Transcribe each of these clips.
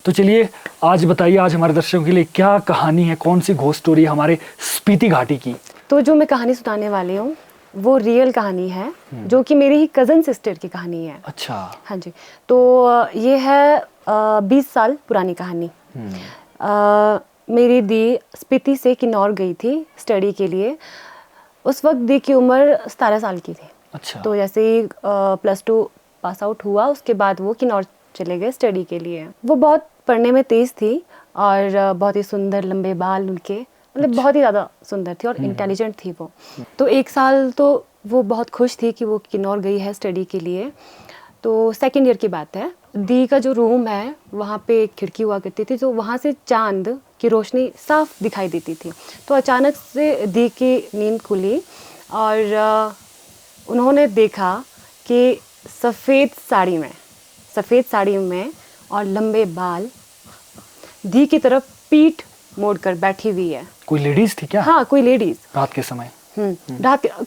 तो चलिए आज बताइए, आज हमारे दर्शकों के लिए क्या कहानी है, कौन सी घोस्ट स्टोरी है हमारे स्पीति घाटी की। तो जो मैं कहानी सुनाने वाली हूँ वो रियल कहानी है, जो कि मेरी ही कज़न सिस्टर की कहानी है। अच्छा। हाँ जी। तो ये है 20 साल पुरानी कहानी। मेरी दी स्पीति से किन्नौर गई थी स्टडी के लिए। उस वक्त दी की उम्र 17 साल की थी। अच्छा। तो जैसे ही +2 पास आउट हुआ उसके बाद वो किन्नौर चले गए स्टडी के लिए। वो बहुत पढ़ने में तेज़ थी और बहुत ही सुंदर लंबे बाल उनके, मतलब बहुत ही ज़्यादा सुंदर थी और इंटेलिजेंट थी वो। तो 1 साल तो वो बहुत खुश थी कि वो किन्नौर गई है स्टडी के लिए। तो सेकेंड ईयर की बात है। दी का जो रूम है वहाँ पे एक खिड़की हुआ करती थी, तो वहाँ से चांद की रोशनी साफ दिखाई देती थी। तो अचानक से दी की नींद खुली और उन्होंने देखा कि सफ़ेद साड़ी में और लंबे बाल दी की तरफ पीठ मोड़कर बैठी हुई है। कोई लेडीज थी क्या? हाँ, कोई लेडीज। रात के समय?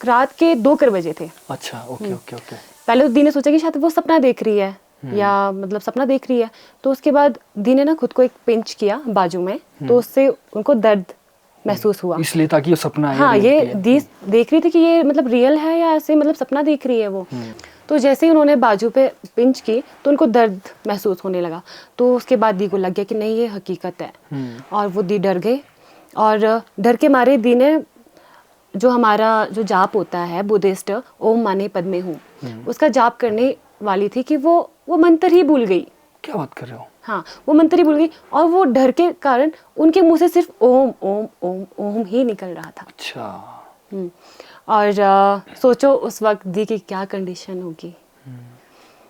रात के 2 बजे थे। अच्छा, ओके ओके ओके। पहले तो दी ने सोचा कि शायद वो सपना देख रही है या मतलब सपना देख रही है। तो उसके बाद दी ने ना खुद को एक पिंच किया बाजू में, तो उससे उनको दर्द महसूस हुआ। इसलिए ताकि ये सपना है। हाँ, ये दी देख रही थी कि ये मतलब रियल है या ऐसे मतलब सपना देख रही है वो। तो जैसे ही उन्होंने बाजू पे पिंच की तो उनको दर्द महसूस होने लगा। तो उसके बाद दी को लग गया कि नहीं ये हकीकत है। और वो दी डर गई और डर के मारे दी ने जो हमारा जो जाप होता है बुद्धिस्ट, ओम माने पद्मे हूँ, उसका जाप करने वाली थी कि वो मंत्र ही भूल गई। क्या बात कर रहे हो? हाँ, वो मंत्र ही भूल गई और वो डर के कारण उनके मुंह से सिर्फ ओम ओम ओम ओम ही निकल रहा था। अच्छा। और सोचो उस वक्त दी की क्या कंडीशन होगी।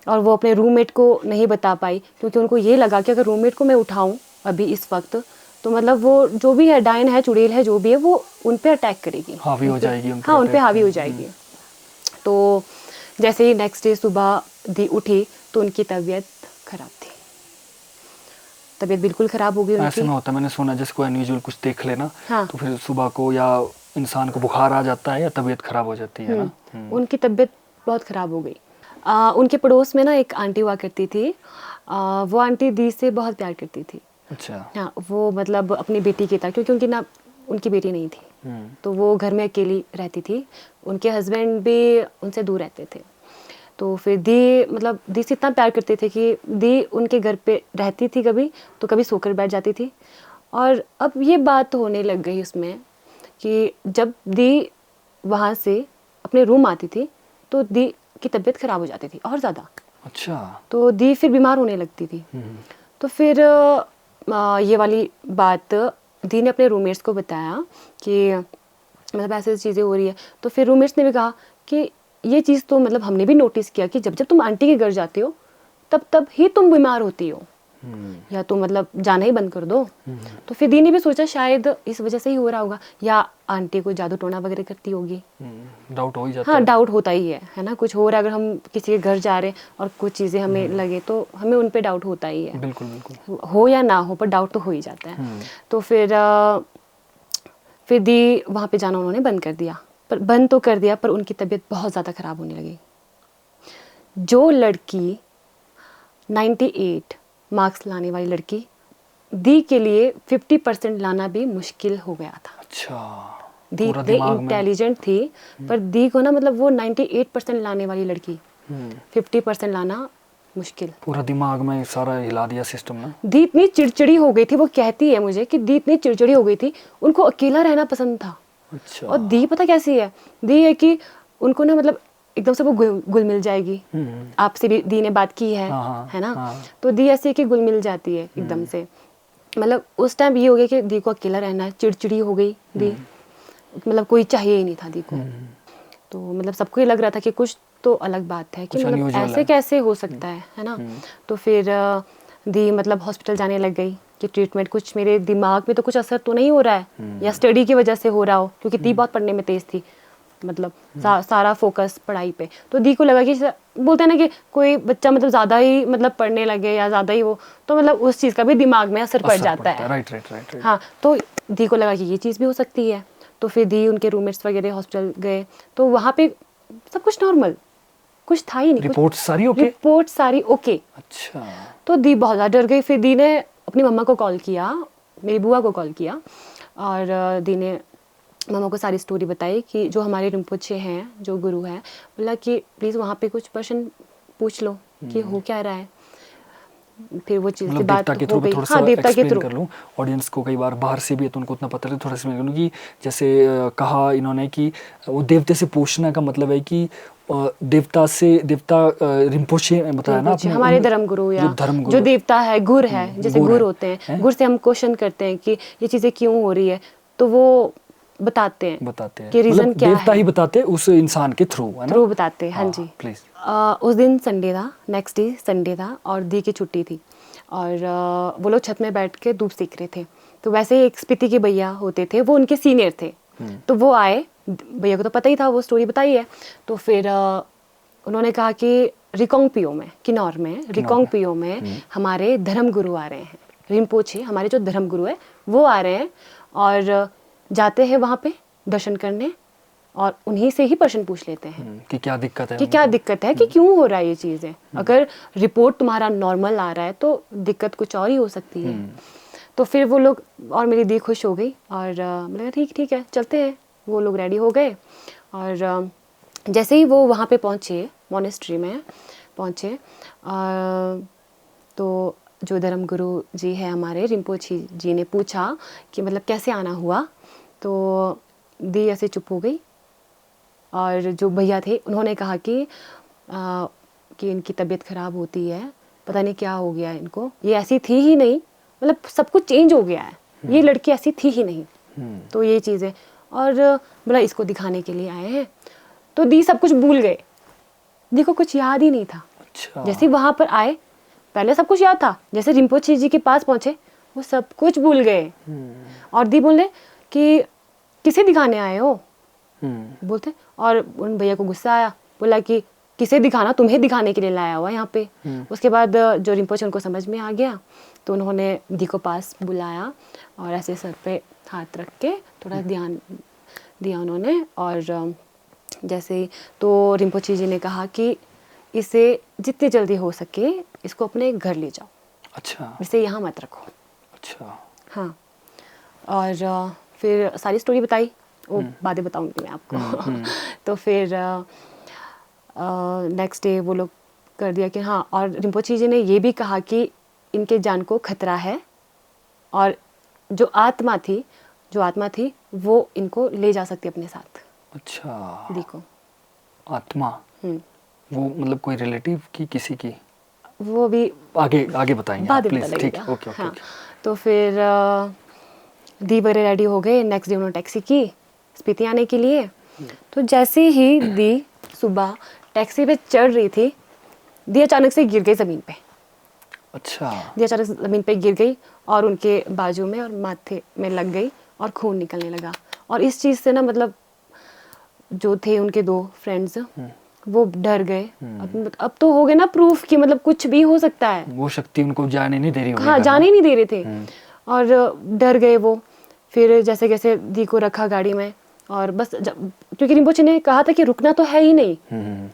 और वो अपने रूममेट को नहीं बता पाई क्योंकि उनको ये लगा कि अगर रूममेट को मैं उठाऊं अभी इस वक्त तो मतलब वो जो भी है, डायन है, चुड़ैल है, जो भी है, वो उन पे अटैक करेगी, हावी हो जाएगी। हाँ, उन पे हावी हो जाएगी। तो जैसे ही नेक्स्ट डे सुबह दी उठी तो उनकी तबीयत खराब थी। तबीयत बिल्कुल खराब हो गई उनकी। ऐसे में होता है, मैंने सुना जैसे कोई अनयूजुअल कुछ देख लेना, हाँ, तो फिर सुबह को या इंसान को बुखार आ जाता है या तबीयत खराब हो जाती है ना। उनकी तबीयत बहुत ख़राब हो गई। उनके पड़ोस में ना एक आंटी हुआ करती थी। वो आंटी दी से बहुत प्यार करती थी। अच्छा। हाँ, वो मतलब अपनी बेटी की तरह, क्योंकि उनकी बेटी नहीं थी, तो वो घर में अकेली रहती थी। उनके हस्बैंड भी उनसे दूर रहते थे। तो फिर दी से इतना प्यार करते थे कि दी उनके घर पे रहती थी, कभी तो कभी सोकर बैठ जाती थी। और अब ये बात होने लग गई उसमें कि जब दी वहाँ से अपने रूम आती थी तो दी की तबीयत खराब हो जाती थी और ज़्यादा। अच्छा। तो दी फिर बीमार होने लगती थी। तो फिर ये वाली बात दी ने अपने रूममेट्स को बताया कि मतलब ऐसे चीज़ें हो रही है। तो फिर रूममेट्स ने भी कहा कि ये चीज़ तो मतलब हमने भी नोटिस किया कि जब जब तुम आंटी के घर जाते हो तब ही तुम बीमार होती हो, या तो मतलब जाना ही बंद कर दो। तो फिर दी ने भी सोचा शायद इस वजह से ही हो रहा होगा, या आंटी को जादू टोना वगैरह करती होगी। डाउट हो ही जाता हाँ, है। डाउट होता ही है ना, कुछ हो रहा है। अगर हम किसी के घर जा रहे हैं और कुछ चीज़ें हमें लगे तो हमें उन पे डाउट होता ही है। बिल्कुल बिल्कुल। हो या ना हो पर डाउट तो हो ही जाता है। तो फिर दी वहाँ पे जाना उन्होंने बंद तो कर दिया, पर उनकी तबीयत बहुत ज़्यादा ख़राब होने लगी। जो लड़की 98 मार्क्स लाने वाली लड़की, दी के लिए 50% लाना भी मुश्किल हो गया था। अच्छा। दी इतनी इंटेलिजेंट थी, पर दी को ना मतलब वो 98% लाने वाली लड़की 50% लाना मुश्किल। पूरा दिमाग में सारा हिला दिया सिस्टम ना। दी इतनी चिड़चिड़ी हो गई थी, वो कहती है मुझे कि दी इतनी चिड़चिड़ी हो गई थी, उनको अकेला रहना पसंद था। अच्छा। और दी पता कैसी है, दी है कि उनको ना मतलब एकदम से वो घुल मिल जाएगी। आपसे भी दी ने बात की है, है ना। तो दी ऐसी है कि घुल मिल जाती है एकदम से। मतलब उस टाइम ये हो गया कि दी को अकेला रहना है, चिड़चिड़ी हो गई दी, मतलब कोई चाहिए ही नहीं था दी को। तो मतलब सबको ये लग रहा था कि कुछ तो अलग बात है, कि मतलब ऐसे कैसे हो सकता है ना। तो फिर दी मतलब हॉस्पिटल जाने लग गई कि ट्रीटमेंट, कुछ मेरे दिमाग में तो कुछ असर तो नहीं हो रहा है, या स्टडी की वजह से हो रहा हो, क्योंकि दी बहुत पढ़ने में तेज़ थी, मतलब सारा फोकस पढ़ाई पे। तो दी को लगा कि बोलते हैं ना कि कोई बच्चा मतलब ज़्यादा ही मतलब पढ़ने लगे या ज़्यादा ही वो, तो मतलब उस चीज़ का भी दिमाग में असर पड़ जाता है। राइट। हाँ, तो दी को लगा कि ये चीज़ भी हो सकती है। तो फिर दी उनके रूममेट्स वगैरह हॉस्पिटल गए, तो वहाँ पे सब कुछ नॉर्मल, कुछ था ही नहीं। रिपोर्ट सारी ओके। रिपोर्ट सारी ओके। अच्छा। तो दी बहुत ज़्यादा डर गई। फिर दी ने अपनी मम्मा को कॉल किया, मेरी बुआ को कॉल किया, और दी ने मम्मा को सारी स्टोरी बताई कि जो हमारे रिम्पोचे हैं, जो गुरु हैं, बोला कि प्लीज़ वहाँ पे कुछ प्रश्न पूछ लो कि हो क्या रहा है। फिर वो चीज़ की बात हो गई। हाँ, देवता के थ्रू कर लूँ ऑडियंस को, कई बार बाहर से भी है तो उनको उतना पता नहीं, थोड़ा सा कर लूँ कि जैसे कहा इन्होंने कि वो देवते से पूछने का मतलब है कि देवता रिम्पोचे बताया ना आपने, हमारे धर्मगुरु या जो देवता है, गुर है, जैसे गुर होते हैं, गुर से हम क्वेश्चन करते हैं कि ये चीज़ें क्यों हो रही है, तो वो बताते हैं कि रीजन क्या है। देवता ही बताते हैं उस इंसान के थ्रू, है ना? थ्रू बताते हैं, हाँ जी। प्लीज। उस दिन संडे था, नेक्स्ट डे संडे था और दी की छुट्टी थी, और वो लोग छत में बैठ के धूप सेक रहे थे। तो वैसे ही एक स्पीति के भैया होते थे, वो उनके सीनियर थे, तो वो आए, भैया को तो पता ही था, वो स्टोरी बताई है। तो फिर उन्होंने कहा कि रिकोंगपियो में, किन्नौर में रिकोंगपियो में हमारे धर्मगुरु आ रहे हैं, रिम्पोचे हमारे जो धर्मगुरु है वो आ रहे हैं, और जाते हैं वहाँ पे दर्शन करने और उन्हीं से ही प्रश्न पूछ लेते हैं कि क्या दिक्कत है, कि क्यों हो रहा है ये चीज़ें। अगर रिपोर्ट तुम्हारा नॉर्मल आ रहा है तो दिक्कत कुछ और ही हो सकती है। तो फिर वो लोग, और मेरी दी खुश हो गई, और मैंने कहा ठीक है चलते हैं। वो लोग रेडी हो गए, और जैसे ही वो वहाँ पे पहुँचे, मोनेस्ट्री में पहुँचे, तो जो धर्मगुरु जी है हमारे, रिम्पोचे जी ने पूछा कि मतलब कैसे आना हुआ। तो दी ऐसे चुप हो गई, और जो भैया थे उन्होंने कहा कि इनकी तबीयत ख़राब होती है, पता नहीं क्या हो गया इनको, ये ऐसी थी ही नहीं, मतलब सब कुछ चेंज हो गया है, ये लड़की ऐसी थी ही नहीं। तो ये चीज़ें, और बोला इसको दिखाने के लिए आए हैं। तो दी सब कुछ भूल गए, दी को कुछ याद ही नहीं था। अच्छा। जैसे वहाँ पर आए, पहले सब कुछ याद था, जैसे रिम्पोचे जी के पास पहुँचे वो सब कुछ भूल गए। और दी बोले कि किसे दिखाने आए हो, बोलते, और उन भैया को गुस्सा आया, बोला कि किसे दिखाना, तुम्हें दिखाने के लिए लाया हुआ यहाँ पे। उसके बाद जो रिम्पोचे उनको समझ में आ गया, तो उन्होंने दी को पास बुलाया और ऐसे सर पे हाथ रख के थोड़ा ध्यान दिया उन्होंने। और जैसे तो रिम्पोचे जी ने कहा कि इसे जितनी जल्दी हो सके इसको अपने घर ले जाओ। अच्छा। इसे यहाँ मत रखो। अच्छा। हाँ, और फिर सारी स्टोरी बताई, वो बातें बताऊंगी मैं आपको। तो फिर नेक्स्ट डे वो लोग कर दिया कि हाँ, और रिम्पोचे जी ने ये भी कहा कि इनके जान को खतरा है, और जो आत्मा थी वो इनको ले जा सकती अपने साथ। अच्छा। देखो, आत्मा वो मतलब कोई रिलेटिव की, किसी की, वो भी आगे बताएंगे प्लीज। ठीक है, ओके। हाँ, तो फिर दी बड़े रेडी हो गए। नेक्स्ट डे उन्होंने टैक्सी की स्पीति आने के लिए। तो जैसे ही दी सुबह टैक्सी पे चढ़ रही थी, दी अचानक से गिर गई ज़मीन पे। अच्छा। दी अचानक से ज़मीन पे गिर गई और उनके बाजू में और माथे में लग गई और खून निकलने लगा। और इस चीज़ से ना, मतलब जो थे उनके 2 फ्रेंड्स वो डर गए। अब तो हो गए ना प्रूफ कि मतलब कुछ भी हो सकता है। वो शक्ति उनको जाने नहीं दे रही होगी। हाँ, जाने नहीं दे रहे थे, और डर गए वो। फिर जैसे कैसे दी को रखा गाड़ी में, और बस क्योंकि रिम्पोचे ने कहा था कि रुकना तो है ही नहीं,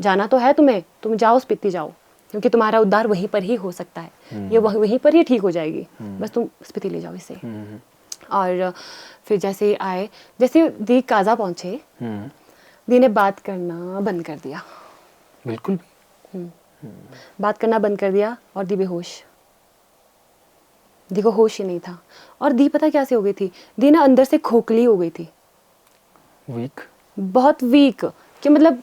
जाना तो है तुम्हें, तुम जाओ, स्पीति जाओ, क्योंकि तुम्हारा उद्धार वहीं पर ही हो सकता है, ये वहीं पर ही ठीक हो जाएगी, बस तुम स्पीति ले जाओ इसे। और फिर जैसे आए, जैसे दी काजा पहुंचे, दी ने बात करना बंद कर दिया, बिल्कुल बात करना बंद कर दिया, और दी बेहोश। दी को होश ही नहीं था। और दी पता कैसे हो गई थी, दी ना अंदर से खोखली हो गई थी, वीक, बहुत वीक, कि मतलब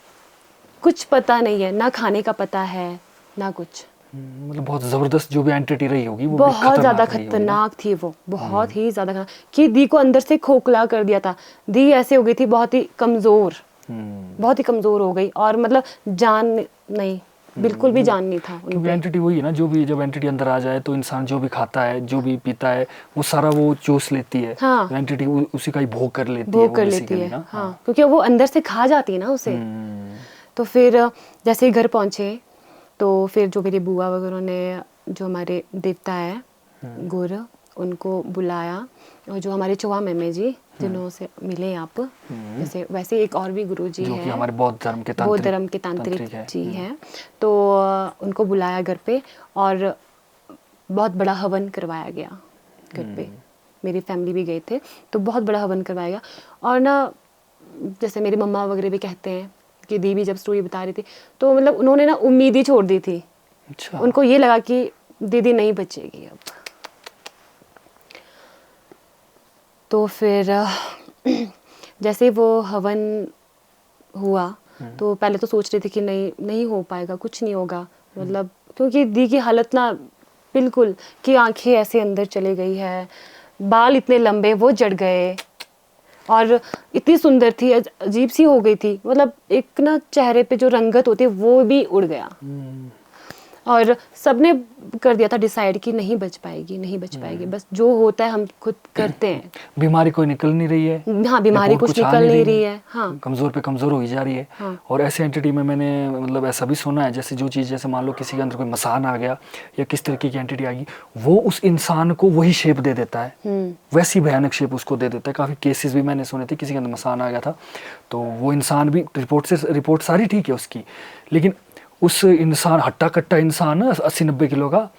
कुछ पता नहीं है, ना खाने का पता है ना कुछ। मतलब बहुत जबरदस्त जो भी एंटिटी रही होगी वो बहुत ज्यादा खतरनाक थी वो, बहुत ही ज्यादा, कि दी को अंदर से खोखला कर दिया था। दी ऐसे हो गई थी बहुत ही कमजोर, बहुत ही कमजोर हो गई, और मतलब जान नहीं, बिल्कुल भी जान नहीं था। क्योंकि एंटिटी वही है ना, जो भी जब एंटिटी अंदर आ जाए तो इंसान जो भी खाता है, जो भी पीता है, वो सारा वो चूस लेती है। हाँ, एंटिटी उसी का ही भोग कर लेती है। हाँ, क्योंकि वो अंदर से खा जाती है ना उसे। तो फिर जैसे ही घर पहुंचे, तो फिर जो मेरी बुआ वगैरह ने, जो हमारे देवता है गुर, उनको बुलाया, और जो हमारे चौहा मेमे जी जिन्हों से मिले आप, जैसे वैसे एक और भी गुरु जी जो है, कि हमारे बौद्ध धर्म के तांत्रिक जी हैं, तो उनको बुलाया घर पे, और बहुत बड़ा हवन करवाया गया घर पे, मेरी फैमिली भी गए थे, तो बहुत बड़ा हवन करवाया गया। और ना जैसे मेरी मम्मा वगैरह भी कहते हैं कि दी भी जब स्टोरी बता रही थी तो मतलब उन्होंने ना उम्मीद ही छोड़ दी थी। अच्छा। उनको ये लगा कि दीदी नहीं बचेगी अब। तो फिर जैसे वो हवन हुआ तो पहले तो सोच रही थी कि नहीं हो पाएगा, कुछ नहीं होगा, मतलब क्योंकि दी की हालत ना बिल्कुल कि आंखें ऐसे अंदर चली गई है, बाल इतने लंबे वो जड़ गए और इतनी सुंदर थी, अजीब सी हो गई थी, मतलब एक ना चेहरे पे जो रंगत होती है वो भी उड़ गया। और सबने कर दिया था डिसाइड कि नहीं बच पाएगी, नहीं बच पाएगी, बस जो होता है हम खुद करते हैं। बीमारी कोई निकल नहीं रही है। हाँ, बीमारी रिपोर्ट कुछ निकल नहीं रही है। हाँ, कमजोर पे कमजोर हो ही जा रही है। हाँ। और ऐसे एंटिटी में मैंने मतलब ऐसा भी सुना है, जैसे जो चीज़, जैसे मान लो किसी के अंदर कोई मसान आ गया या किस तरीके की एंटिटी आ गई, वो उस इंसान को वही शेप दे देता है, वैसी भयानक शेप उसको दे देता है। काफ़ी केसेस भी मैंने सुने थे, किसी के अंदर मसान आ गया था तो वो इंसान भी रिपोर्ट सारी ठीक है उसकी, लेकिन उस इंसान हट्टा कट्टा इंसान 80-90 किलो का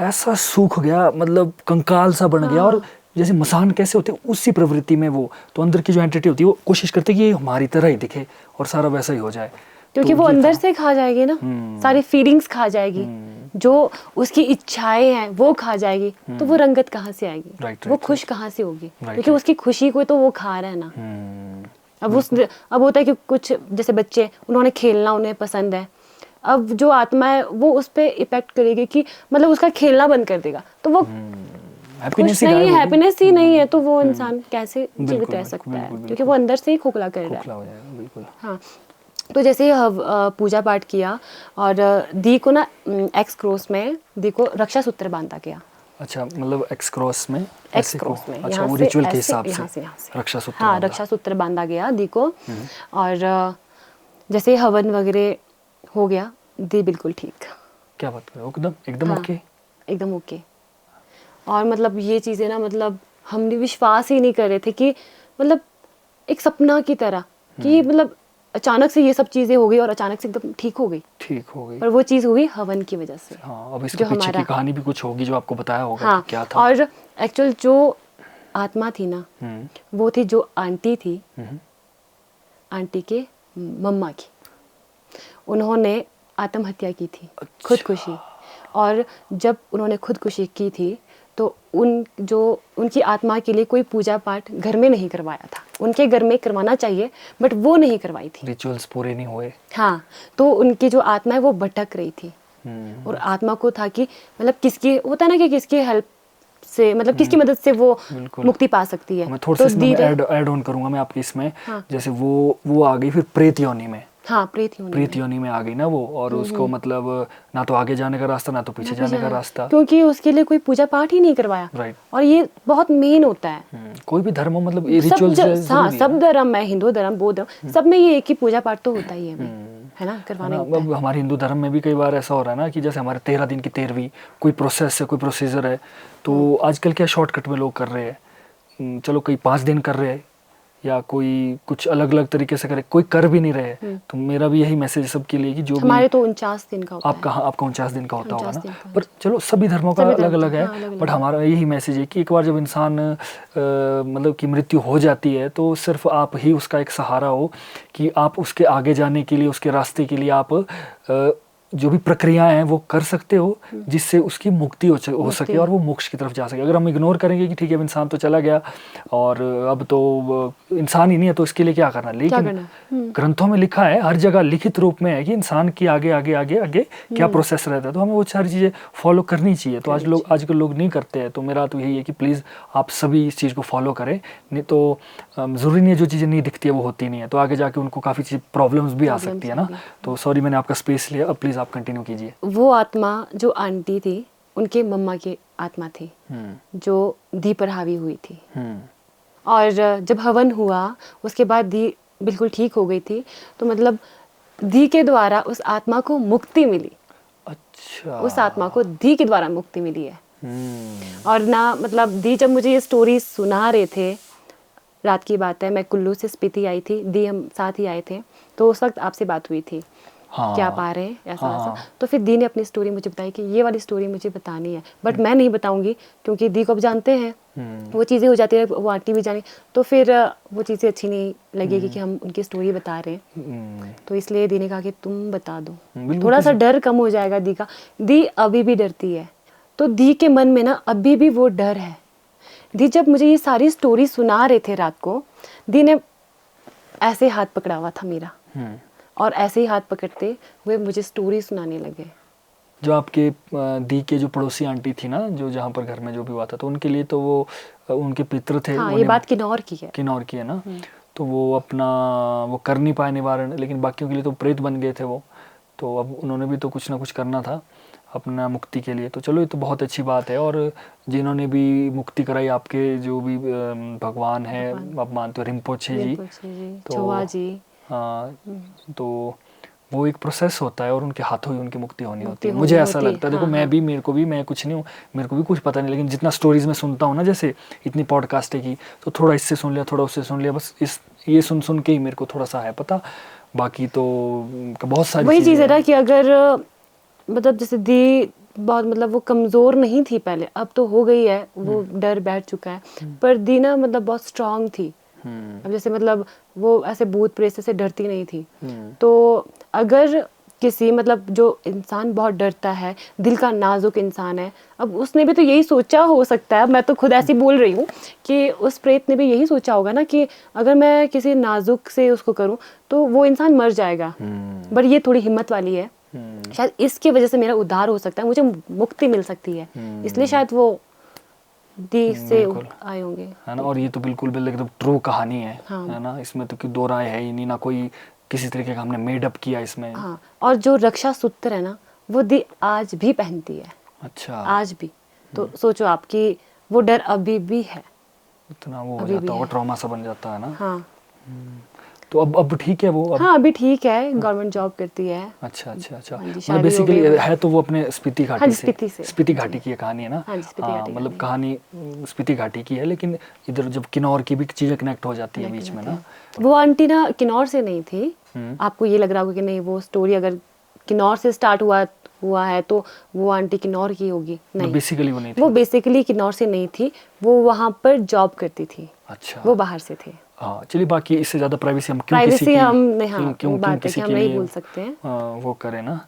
ऐसा सूख गया, मतलब कंकाल सा बन गया। और जैसे मसान कैसे होते हैं उसी प्रवृत्ति में वो, तो अंदर की जो एंटिटी होती है वो कोशिश करते है कि ये हमारी तरह ही दिखे और सारा वैसा ही हो जाए, क्योंकि तो वो अंदर से खा जाएगी ना, सारी फीलिंग्स खा जाएगी, जो उसकी इच्छाएं हैं वो खा जाएगी, तो वो रंगत कहाँ से आएगी, वो खुश कहाँ से होगी, क्योंकि उसकी खुशी को तो वो खा रहा है ना। अब होता है कि कुछ जैसे बच्चे, उन्होंने खेलना, उन्हें पसंद है, अब जो आत्मा है वो उस पे इफेक्ट करेगी कि मतलब उसका खेलना बंद कर देगा, तो वो खुश नहीं है, हैप्पीनेस ही नहीं है, तो वो इंसान कैसे जीवित रह सकता है, क्योंकि वो अंदर से ही खोखला कर रहा है। बिल्कुल। हाँ, तो जैसे पूजा पाठ किया और दी को ना एक्स क्रॉस में दी को रक्षा सूत्र बांधा गया। अच्छा, मतलब एक्स क्रॉस में, अच्छा, वो यहाँ रिचुअल के हिसाब से रक्षा सूत्र, हाँ, रक्षा सूत्र बांधा गया दी को। और जैसे हवन वगैरह हो गया, दी बिल्कुल ठीक। क्या बात कर रहे हो, एकदम हाँ, ओके, एकदम ओके। और मतलब ये चीज़ें ना, मतलब हमने विश्वास ही नहीं कर रहे थे कि मतलब एक सपना की तरह कि मतलब अचानक से ये सब चीज़ें हो गई और अचानक से एकदम ठीक हो गई। पर वो चीज़ हुई हवन की वजह से। हाँ, अब इसके पीछे की कहानी भी कुछ होगी जो आपको बताया होगा। हाँ, कि क्या था। और एक्चुअल जो आत्मा थी ना, वो थी जो आंटी थी, आंटी के मम्मा की, उन्होंने आत्महत्या की थी। अच्छा। खुदकुशी। और जब उन्होंने खुदकुशी की थी तो उनकी आत्मा के लिए कोई पूजा पाठ घर में नहीं करवाया था, उनके घर में करवाना चाहिए बट वो नहीं करवाई थी, रिचुअल्स पूरे नहीं हुए। हाँ, तो उनकी जो आत्मा है वो भटक रही थी। और आत्मा को था कि मतलब किसकी होता है ना कि किसकी हेल्प से, मतलब किसकी मदद से वो मुक्ति पा सकती है। मैं थोड़ा सा ऐड ऑन करूंगा मैं आपके इसमें। हाँ। जैसे वो आ गई फिर प्रेत योनि में। हाँ, प्रेत योनि में आ गई ना वो, और उसको मतलब ना तो आगे जाने का रास्ता ना तो पीछे जाने का रास्ता, क्योंकि उसके लिए कोई पूजा पाठ ही नहीं करवाया। राइट। और ये बहुत मेन होता है। कोई भी धर्म हो, मतलब ये रिचुअल्स, हाँ, सब धर्म है, हिंदू धर्म, बौद्ध धर्म, सब में ये एक ही पूजा पाठ तो होता ही है ना, करवाना होता है। हमारे हिंदू धर्म में भी कई बार ऐसा हो रहा है ना कि जैसे हमारे 13 दिन की 13वीं कोई प्रोसेस है, कोई प्रोसीजर है, तो आजकल क्या शॉर्टकट में लोग कर रहे हैं, चलो कोई 5 दिन कर रहे हैं या कोई कुछ अलग अलग तरीके से करे, कोई कर भी नहीं रहे। तो मेरा भी यही मैसेज सबके लिए कि जो हमारे तो 49 दिन का होता है, आपका 49 दिन का होता होगा ना, पर चलो सभी धर्मों का अलग अलग है। बट हमारा यही मैसेज है कि एक बार जब इंसान मतलब की मृत्यु हो जाती है तो सिर्फ आप ही उसका एक सहारा हो, कि आप उसके आगे जाने के लिए, उसके रास्ते के लिए आप जो भी प्रक्रियाएं हैं वो कर सकते हो, जिससे उसकी मुक्ति हो सके और वो मोक्ष की तरफ जा सके। अगर हम इग्नोर करेंगे कि ठीक है इंसान तो चला गया और अब तो इंसान ही नहीं है, तो इसके लिए क्या करना। लेकिन ग्रंथों में लिखा है, हर जगह लिखित रूप में है कि इंसान की आगे आगे आगे आगे क्या प्रोसेस रहता है, तो हमें वो सारी चीज़ें फॉलो करनी चाहिए। तो आजकल लोग नहीं करते हैं, तो मेरा तो यही है कि प्लीज़ आप सभी इस चीज़ को फॉलो करें, नहीं तो ज़रूरी नहीं है जो चीज़ें नहीं दिखती है वो होती नहीं है, तो आगे जाके उनको काफ़ी चीज़ प्रॉब्लम्स भी आ सकती है ना। तो सॉरी मैंने आपका स्पेस लिया, अब प्लीज़ आप कंटिन्यू कीजिए। वो आत्मा जो आंटी थी, उनके मम्मा की आत्मा थी, जो दी पर हावी हुई थी। और जब हवन हुआ उसके बाद दी बिल्कुल ठीक हो गई थी, तो मतलब दी के द्वारा उस आत्मा को मुक्ति मिली। अच्छा, उस आत्मा को दी के द्वारा मुक्ति मिली है। और ना मतलब दी जब मुझे ये स्टोरी सुना रहे थे, रात की बात है, मैं कुल्लू से स्पीति आई थी, दी हम साथ ही आए थे, तो उस वक्त आपसे बात हुई थी। हाँ, क्या पा रहे हैं ऐसा हाँ, वैसा। तो फिर दी ने अपनी स्टोरी मुझे बताई कि ये वाली स्टोरी मुझे बतानी है, बट मैं नहीं बताऊंगी क्योंकि दी को अब जानते हैं वो चीज़ें हो जाती है, वो आंटी भी जानी, तो फिर वो चीज़ें अच्छी नहीं लगेगी कि हम उनकी स्टोरी बता रहे हैं। तो इसलिए दी ने कहा कि तुम बता दो, बिल्कुल थोड़ा सा डर कम हो जाएगा दी का। दी अभी भी डरती है, तो दी के मन में ना अभी भी वो डर है। दी जब मुझे ये सारी स्टोरी सुना रहे थे रात को, दी ने ऐसे हाथ पकड़ा हुआ था मेरा, और ऐसे ही हाथ पकड़ते हुए मुझे स्टोरी सुनाने लगे। जो आपके दी के जो पड़ोसी आंटी थी ना, जो जहाँ पर घर में जो भी हुआ था, तो उनके लिए तो वो उनके पितृ थे। हाँ, ये बात किन्नौर की है। किन्नौर की है ना, तो वो अपना वो कर नहीं पाए निवारण, लेकिन बाकियों के लिए तो प्रेत बन गए थे वो, तो अब उन्होंने भी तो कुछ ना कुछ करना था अपना मुक्ति के लिए। तो चलो ये तो बहुत अच्छी बात है। और जिन्होंने भी मुक्ति कराई आपके जो भी भगवान है, आप मानते हो रिम्पोछे जी, तो छोवा जी, हाँ, तो वो एक प्रोसेस होता है और उनके हाथों ही उनकी मुक्ति होनी होती है, मुझे ऐसा लगता है। देखो मैं भी, मेरे को भी, मैं कुछ नहीं हूँ, मेरे को भी कुछ पता नहीं, लेकिन जितना स्टोरीज में सुनता हूँ ना, जैसे इतनी पॉडकास्ट की, तो थोड़ा इससे सुन लिया, थोड़ा उससे सुन लिया, बस ये सुन के ही मेरे को थोड़ा सा है पता, बाकी तो बहुत सारी वही चीज़ है ना कि अगर मतलब जैसे दी बहुत मतलब वो कमज़ोर नहीं थी पहले, अब तो हो गई है, वो डर बैठ चुका है, पर दी ना मतलब बहुत स्ट्रांग थी। अब जैसे मतलब वो ऐसे भूत प्रेत से डरती नहीं थी। तो अगर किसी मतलब जो इंसान बहुत डरता है, दिल का नाजुक इंसान है, अब उसने भी तो यही सोचा हो सकता है, मैं तो खुद ऐसी बोल रही हूँ कि उस प्रेत ने भी यही सोचा होगा ना कि अगर मैं किसी नाजुक से उसको करूँ तो वो इंसान मर जाएगा, बट ये थोड़ी हिम्मत वाली है, शायद इसकी वजह से मेरा उद्धार हो सकता है, मुझे मुक्ति मिल सकती है, इसलिए शायद वो दी से आए होंगे, है ना। और ये तो बिल्कुल एकदम ट्रू कहानी है ना, इसमें तो कोई दो राय है ही नहीं, ना कोई किसी तरीके का हमने मेड अप किया इसमें। हाँ, और जो रक्षा सूत्र है ना, वो दी आज भी पहनती है। अच्छा, आज भी। तो सोचो आप कि वो डर अभी भी है, इतना वो हो जाता होगा, ट्रॉमा सा बन जाता है ना। हाँ। तो अब ठीक है वो, अब हाँ अभी ठीक है, गवर्नमेंट जॉब करती है। अच्छा अच्छा अच्छा, हाँ जी, मतलब बेसिकली है तो वो अपने स्पीति घाटी हाँ, से, स्पीति घाटी की कहानी है ना। हाँ, मतलब कहानी स्पीति घाटी की है, लेकिन इधर जब किन्नौर की भी चीजें कनेक्ट हो जाती है बीच में ना। वो आंटी ना किन्नौर से नहीं थी, आपको ये लग रहा होगा कि नहीं वो स्टोरी अगर किन्नौर से स्टार्ट हुआ है तो वो आंटी किन्नौर की होगी, नहीं, बेसिकली वो नहीं थी, वो बेसिकली किन्नौर से नहीं थी, वो वहाँ पर जॉब करती थी। अच्छा, वो बाहर से थे। हाँ चलिए, बाकी इससे ज्यादा प्राइवेसी हम क्यों किसी हम नहीं बोल सकते हैं, वो करें ना,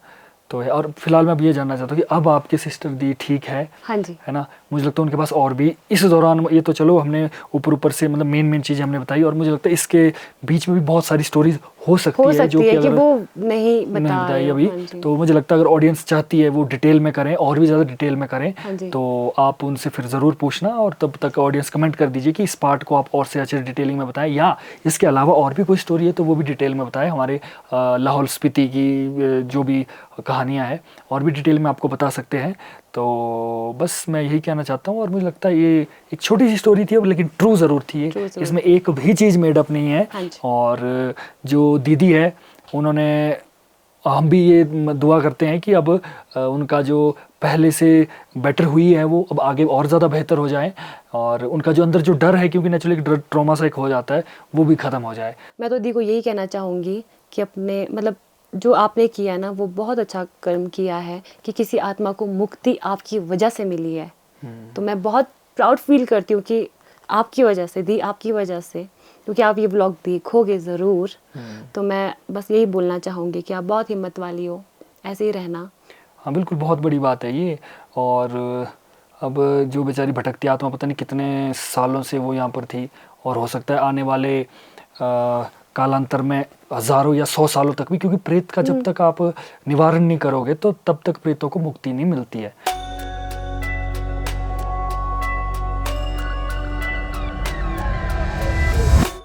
तो है। और फिलहाल मैं अब ये जानना चाहता हूँ कि अब आपकी सिस्टर दी ठीक है? हाँ जी, है ना। मुझे लगता है उनके पास और भी इस दौरान, ये तो चलो हमने ऊपर से मतलब मेन चीज़ें हमने बताई, और मुझे लगता है इसके बीच में भी बहुत सारी स्टोरीज हो सकती है जो कि अगर वो नहीं बताई अभी, तो मुझे लगता है अगर ऑडियंस चाहती है वो डिटेल में करें, और भी ज़्यादा डिटेल में करें, तो आप उनसे फिर ज़रूर पूछना, और तब तक ऑडियंस कमेंट कर दीजिए कि इस पार्ट को आप और से अच्छे डिटेलिंग में बताएं, या इसके अलावा और भी कोई स्टोरी है तो वो भी डिटेल में बताएं। हमारे लाहौल स्पीति की जो भी कहानियाँ हैं और भी डिटेल में आपको बता सकते हैं। तो बस मैं यही कहना चाहता हूँ, और मुझे लगता है ये एक छोटी सी स्टोरी थी, लेकिन ट्रू ज़रूर थी, इसमें एक भी चीज़ मेडअप नहीं है। और जो दीदी है उन्होंने, हम भी ये दुआ करते हैं कि अब उनका जो पहले से बेटर हुई है वो अब आगे और ज़्यादा बेहतर हो जाए, और उनका जो अंदर जो डर है, क्योंकि नेचुरली डर ट्रॉमा से एक हो जाता है, वो भी ख़त्म हो जाए। मैं तो दी को यही कहना चाहूँगी कि अपने मतलब जो आपने किया ना वो बहुत अच्छा कर्म किया है कि किसी आत्मा को मुक्ति आपकी वजह से मिली है। तो मैं बहुत प्राउड फील करती हूँ कि आपकी वजह से दी, आपकी वजह से, क्योंकि आप ये व्लॉग देखोगे ज़रूर। तो मैं बस यही बोलना चाहूँगी कि आप बहुत हिम्मत वाली हो, ऐसे ही रहना। हाँ बिल्कुल, बहुत बड़ी बात है ये। और अब जो बेचारी भटकती आत्मा, पता नहीं कितने सालों से वो यहाँ पर थी, और हो सकता है आने वाले कालांतर में हज़ारों या 100 सालों तक भी, क्योंकि प्रेत का जब तक आप निवारण नहीं करोगे तो तब तक प्रेतों को मुक्ति नहीं मिलती है।